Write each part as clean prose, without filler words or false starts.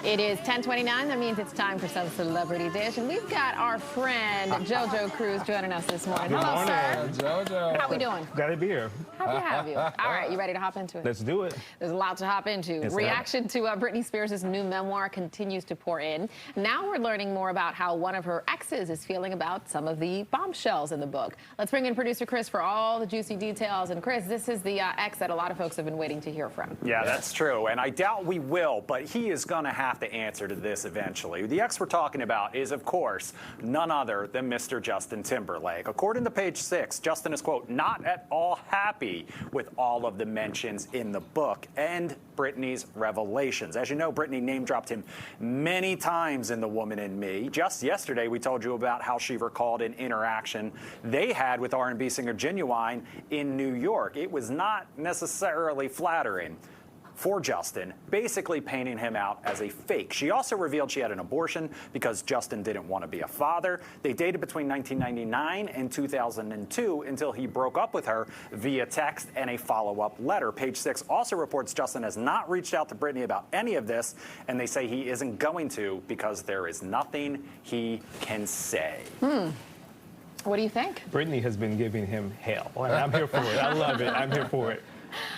It is 10:29. That means it's time for some Celebrity Dish. And we've got our friend, JoJo Cruz, joining us this morning. Good Hello, morning, sir. JoJo. How we doing? Glad to be here. Happy to have you. All right, you ready to hop into it? Let's do it. There's a lot to hop into. Yes, Reaction to Britney Spears' new memoir continues to pour in. Now we're learning more about how one of her exes is feeling about some of the bombshells in the book. Let's bring in producer Chris for all the juicy details. And Chris, this is the ex that a lot of folks have been waiting to hear from. Yeah, that's true. And I doubt we will, but he is going to have to answer to this eventually. The ex we're talking about is, of course, none other than Mr. Justin Timberlake. According to page 6, Justin is, quote, not at all happy with all of the mentions in the book and Britney's revelations. As you know, Britney name-dropped him many times in The Woman in Me. Just yesterday, we told you about how she recalled an interaction they had with R&B singer Genuine in New York. It was not necessarily flattering for Justin, basically painting him out as a fake. She also revealed she had an abortion because Justin didn't want to be a father. They dated between 1999 and 2002 until he broke up with her via text and a follow-up letter. Page 6 also reports Justin has not reached out to Britney about any of this, and they say he isn't going to because there is nothing he can say. What do you think? Britney has been giving him hell, and I'm here for it. I love it. I'm here for it.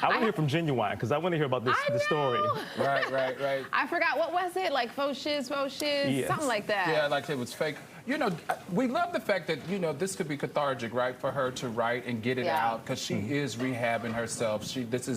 I want to hear from Genuine because I want to hear about the story. Right. I forgot, what was it? Like faux shiz, Yes. something like that. Yeah, like it was fake. You know, we love the fact that, you know, this could be cathartic, right, for her to write and get it out because she is rehabbing herself. This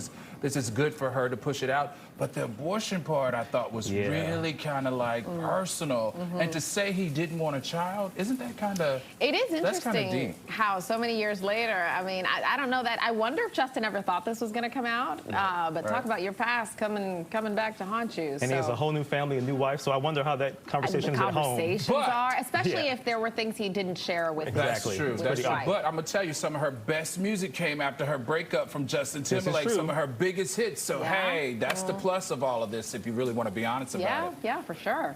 is good for her to push it out. But the abortion part, I thought, was really kind of like personal. And to say he didn't want a child, isn't that kind of... It is that's kind of interesting deep. how so many years later, I mean, I don't know that. I wonder if Justin ever thought this was going to come out. But talk about your past coming back to haunt you. And he has a whole new family, a new wife, so I wonder how that conversation is at home. Conversations are, especially if there were things he didn't share with That's true. That's true. Right. But I'm going to tell you, some of her best music came after her breakup from Justin Timberlake, some of her biggest hits. So, hey, that's the plus of all of this, if you really want to be honest about it. Yeah, for sure.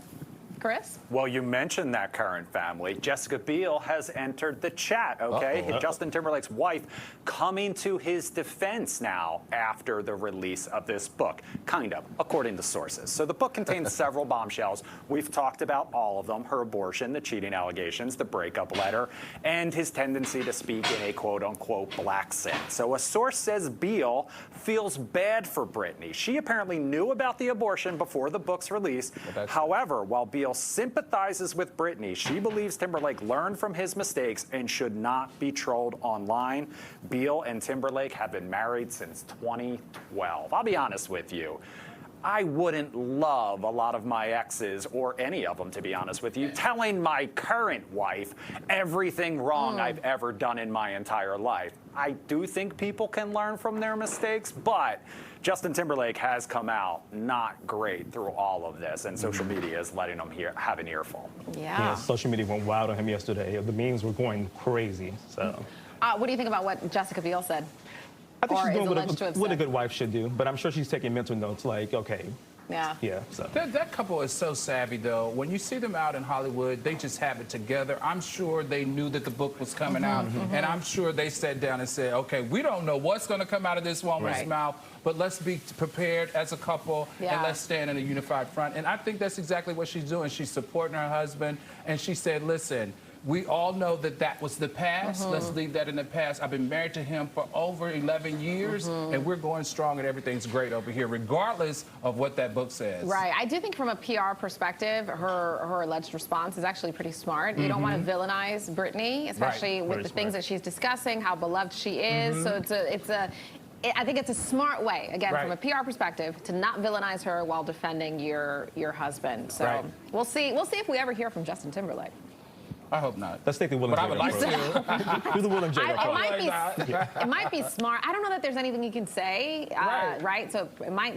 Chris? Well, you mentioned that current family. Jessica Biel has entered the chat, okay? Justin Timberlake's wife coming to his defense now after the release of this book, kind of, according to sources. So the book contains several bombshells. We've talked about all of them: her abortion, the cheating allegations, the breakup letter, and his tendency to speak in a quote-unquote black accent. So a source says Biel feels bad for Britney. She apparently knew about the abortion before the book's release. However, while Biel sympathizes with Britney, she believes Timberlake learned from his mistakes and should not be trolled online. Biel and Timberlake have been married since 2012. I'll be honest with you. I wouldn't love a lot of my exes, or any of them, to be honest with you, telling my current wife everything wrong I've ever done in my entire life. I do think people can learn from their mistakes, but Justin Timberlake has come out not great through all of this, and social media is letting him have an earful. Yeah. Social media went wild on him yesterday. The memes were going crazy. So, what do you think about what Jessica Biel said? I think she's doing what a good wife should do, but I'm sure she's taking mental notes like, okay. Yeah. So. That couple is so savvy, though. When you see them out in Hollywood, they just have it together. I'm sure they knew that the book was coming out, and I'm sure they sat down and said, okay, we don't know what's going to come out of this woman's mouth, but let's be prepared as a couple, and let's stand in a unified front. And I think that's exactly what she's doing. She's supporting her husband, and she said, listen, we all know that that was the past. Let's leave that in the past. I've been married to him for over 11 years, and we're going strong, and everything's great over here, regardless of what that book says. Right. I do think from a PR perspective, her alleged response is actually pretty smart. You don't want to villainize Britney, especially with the things that she's discussing, how beloved she is. So I think it's a smart way, again, from a PR perspective, to not villainize her while defending your husband. So we'll see if we ever hear from Justin Timberlake. I hope not. Let's take the Will and Jada approach. But I would like to. Do the Will and Jada approach. It might be smart. I don't know that there's anything you can say, right? So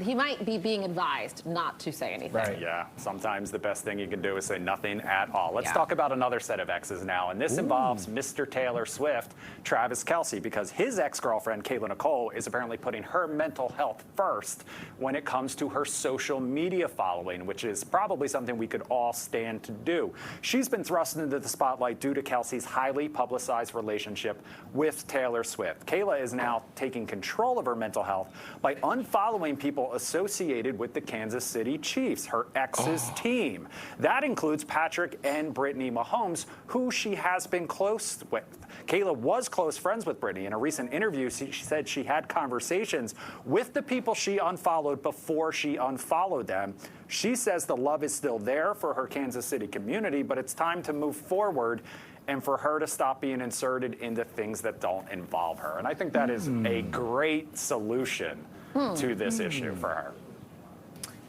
he might be being advised not to say anything. Yeah, sometimes the best thing you can do is say nothing at all. Let's talk about another set of exes now, and this involves Mr. Taylor Swift, Travis Kelce, because his ex-girlfriend, Kayla Nicole, is apparently putting her mental health first when it comes to her social media following, which is probably something we could all stand to do. She's been thrust into the spotlight due to Kelsey's highly publicized relationship with Taylor Swift. Kayla is now taking control of her mental health by unfollowing people associated with the Kansas City Chiefs, her ex's team. That includes Patrick and Britney Mahomes, who she has been close with. Kayla was close friends with Britney. In a recent interview, she said she had conversations with the people she unfollowed before she unfollowed them. She says the love is still there for her Kansas City community, but it's time to move forward and for her to stop being inserted into things that don't involve her. And I think that is a great solution to this issue for her.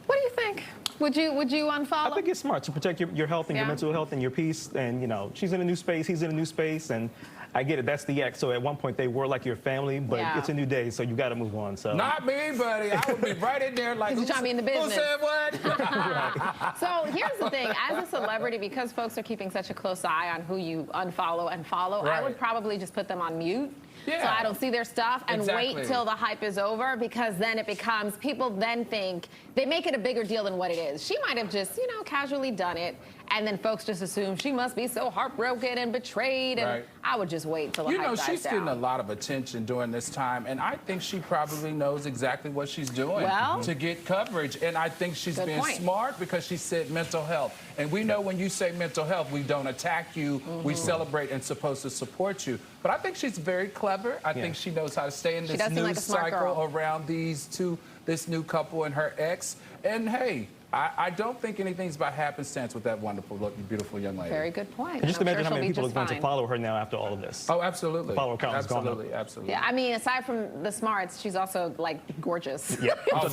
What do you think? Would you unfollow? I think it's smart to protect your health and your mental health and your peace. And, you know, she's in a new space, he's in a new space, and I get it, that's the ex. So at one point they were like your family, but it's a new day, so you got to move on. So not me, buddy. I would be right in there like, you're trying to be in the business. Who said what? So here's the thing, as a celebrity, because folks are keeping such a close eye on who you unfollow and follow, I would probably just put them on mute. Yeah. So I don't see their stuff and Exactly. wait till the hype is over, because then it becomes, people then think, they make it a bigger deal than what it is. She might have just, you know, casually done it, and then folks just assume she must be so heartbroken and betrayed, and I would just wait till the hype dies down. She's getting a lot of attention during this time, and I think she probably knows exactly what she's doing to get coverage, and I think she's being smart because she said mental health. And we know when you say mental health, we don't attack you, we celebrate and supposed to support you. But I think she's very clever. I think she knows how to stay in this news cycle around this new couple and her ex. And hey, I don't think anything's by happenstance with that wonderful, beautiful young lady. Very good point. And just imagine how many people are going to follow her now after all of this. Oh, absolutely. Follow account is gone up. Absolutely. Yeah, I mean, aside from the smarts, she's also, like, gorgeous. Yep. Oh, We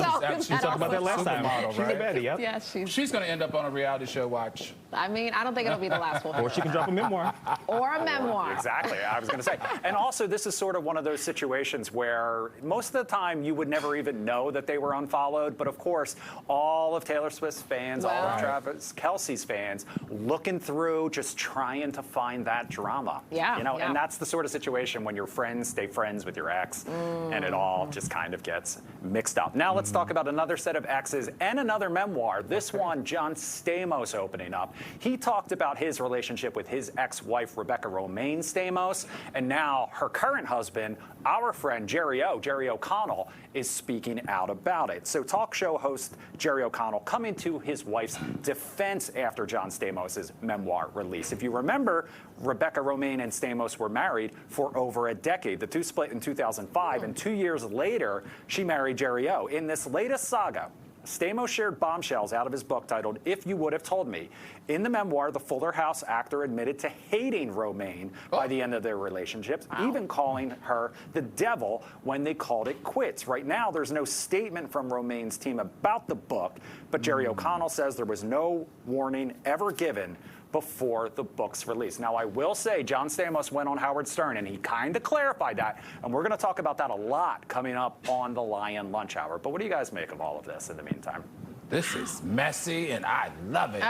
talked about that last time. Supermodel, She's a baddie, yep. Yeah, She's going to end up on a reality show, watch. I mean, I don't think it'll be the last one. Or she can drop a memoir. Or a memoir. Exactly, I was going to say. And also, this is sort of one of those situations where most of the time you would never even know that they were unfollowed. But of course, all of Taylor Swift's fans, all of Travis Kelce's fans, looking through, just trying to find that drama. Yeah. You know, and that's the sort of situation when your friends stay friends with your ex, and it all just kind of gets mixed up. Now let's talk about another set of exes and another memoir. This one, John Stamos opening up. He talked about his relationship with his ex-wife, Rebecca Romaine Stamos, and now her current husband, our friend Jerry O'Connell, is speaking out about it. So talk show host Jerry O'Connell coming to his wife's defense after John Stamos' memoir release. If you remember, Rebecca Romaine and Stamos were married for over a decade. The two split in 2005, and 2 years later, she married Jerry O. In this latest saga, Stamos shared bombshells out of his book titled If You Would Have Told Me. In the memoir, the Fuller House actor admitted to hating Romaine by the end of their relationship, even calling her the devil when they called it quits. Right now, there's no statement from Romaine's team about the book, but Jerry O'Connell says there was no warning ever given before the book's release. Now, I will say John Stamos went on Howard Stern, and he kind of clarified that, and we're going to talk about that a lot coming up on the Lion Lunch Hour. But what do you guys make of all of this in the meantime? This is messy, and I love it.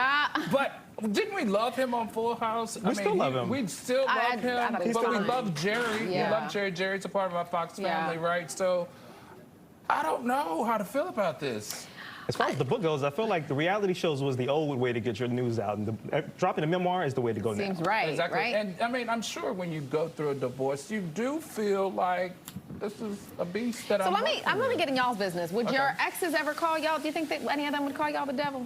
But didn't we love him on Full House? We still love him. We still love him, but we love Jerry. Yeah. We love Jerry. Jerry's a part of our Fox family, right? So I don't know how to feel about this. As far as the book goes, I feel like the reality shows was the old way to get your news out, and dropping a memoir is the way to go now. Seems right, Exactly. right? And I mean, I'm sure when you go through a divorce, you do feel like this is a beast that I'm going to get in y'all's business. Would your exes ever call y'all? Do you think that any of them would call y'all the devil?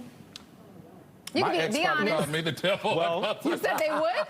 You My can ex be probably honest. called me the devil. Well, You said they would?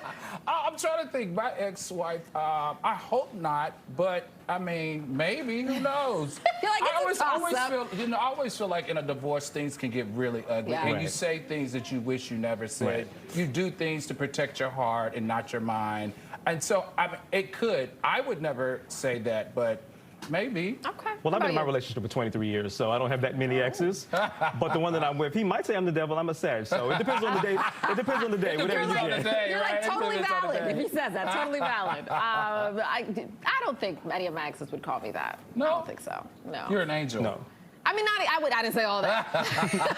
I'm trying to think. My ex-wife, I hope not, but I mean, maybe. Who knows? You're like, I it's a always toss-up. feel, I always feel like in a divorce things can get really ugly, Yeah. and you say things that you wish you never said. You do things to protect your heart and not your mind, and so I mean, it could. I would never say that, but. Maybe. Okay. Well, I've been in my relationship for 23 years, so I don't have that many exes. But the one that I'm with, he might say I'm the devil, I'm a sage. So it depends on the day. It depends on the day. Whatever you get. You're like totally valid if he says that. Totally valid. I don't think any of my exes would call me that. No. I don't think so. No. You're an angel. No. I mean, I didn't say all that.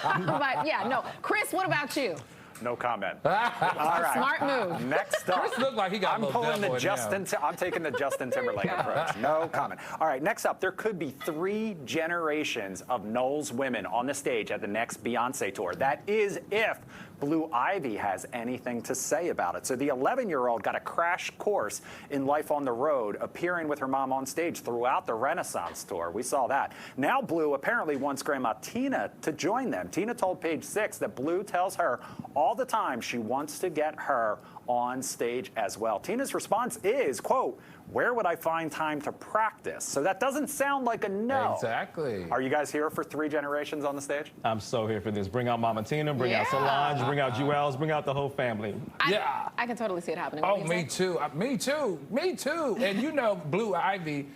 But yeah, no. Chris, what about you? No comment. All right. Smart move. Next up. Chris looked like he got I'm a little pulling the devil in him. I'm taking the Justin Timberlake approach. No comment. All right, next up, there could be 3 generations of Knowles women on the stage at the next Beyonce tour. That is if Blue Ivy has anything to say about it. So the 11-year-old got a crash course in life on the road, appearing with her mom on stage throughout the Renaissance tour. We saw that. Now Blue apparently wants Grandma Tina to join them. Tina told Page 6 that Blue tells her all the time she wants to get her on stage as well. Tina's response is, quote, "Where would I find time to practice?" So that doesn't sound like a no. Exactly. Are you guys here for 3 generations on the stage? I'm so here for this. Bring out Mama Tina, bring out Solange, bring out Jewels, bring out the whole family. I can totally see it happening. Oh, me too. Me too. Me too. And you know, Blue Ivy,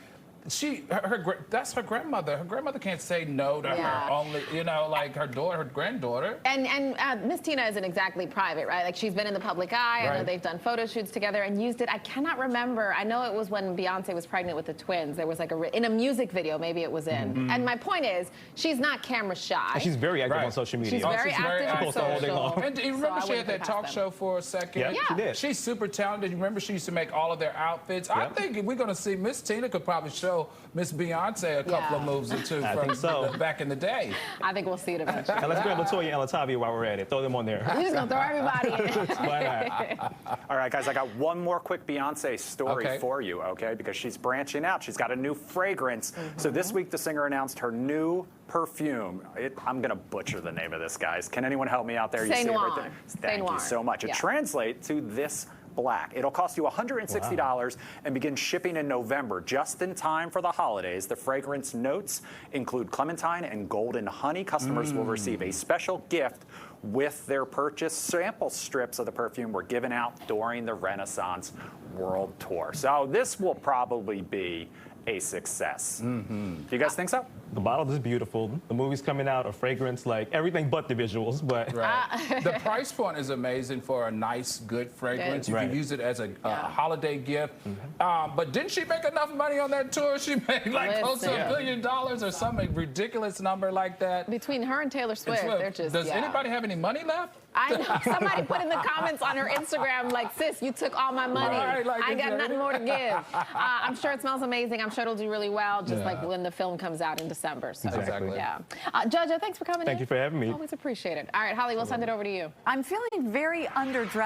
that's her grandmother. Her grandmother can't say no to her only, you know, like her daughter, her granddaughter. And Miss Tina isn't exactly private, right? Like, she's been in the public eye. I know they've done photo shoots together and used it. I cannot remember. I know it was when Beyonce was pregnant with the twins. There was like in a music video, maybe it was in. And my point is, she's not camera shy. And she's very active on social media. She's very active on social. And you remember she had that talk show for a second? Yeah, she did. She's super talented. You remember she used to make all of their outfits? I think we're going to see Miss Tina could probably show Miss Beyonce a couple of moves or two from back in the day. I think we'll see it eventually. And let's grab Latoya and Latavia while we're at it. Throw them on there. We're just going to throw everybody in. Why not? All right, guys, I got one more quick Beyonce story for you, okay? Because she's branching out. She's got a new fragrance. So this week, the singer announced her new perfume. I'm going to butcher the name of this, guys. Can anyone help me out there? You see it right there? Thank you so much. It translates to this black. It'll cost you $160 and begin shipping in November, just in time for the holidays. The fragrance notes include clementine and golden honey. Customers will receive a special gift with their purchase. Sample strips of the perfume were given out during the Renaissance World Tour. So this will probably be a success. Do you guys think so? The bottle is beautiful. The movie's coming out, a fragrance, like everything but the visuals. But the price point is amazing for a nice, good fragrance. You can use it as a holiday gift. But didn't she make enough money on that tour? She made like close to $1 billion or some ridiculous number like that. Between her and Taylor Swift, they're just. Does anybody have any money left? I know. Somebody put in the comments on her Instagram, like, "Sis, you took all my money. I got nothing more to give." I'm sure it smells amazing. I'm sure it'll do really well, just like when the film comes out in December. So, exactly. Yeah. Jojo, thanks for coming in. Thank you for having me. Always appreciate it. All right, Holly, we'll send it over to you. I'm feeling very underdressed.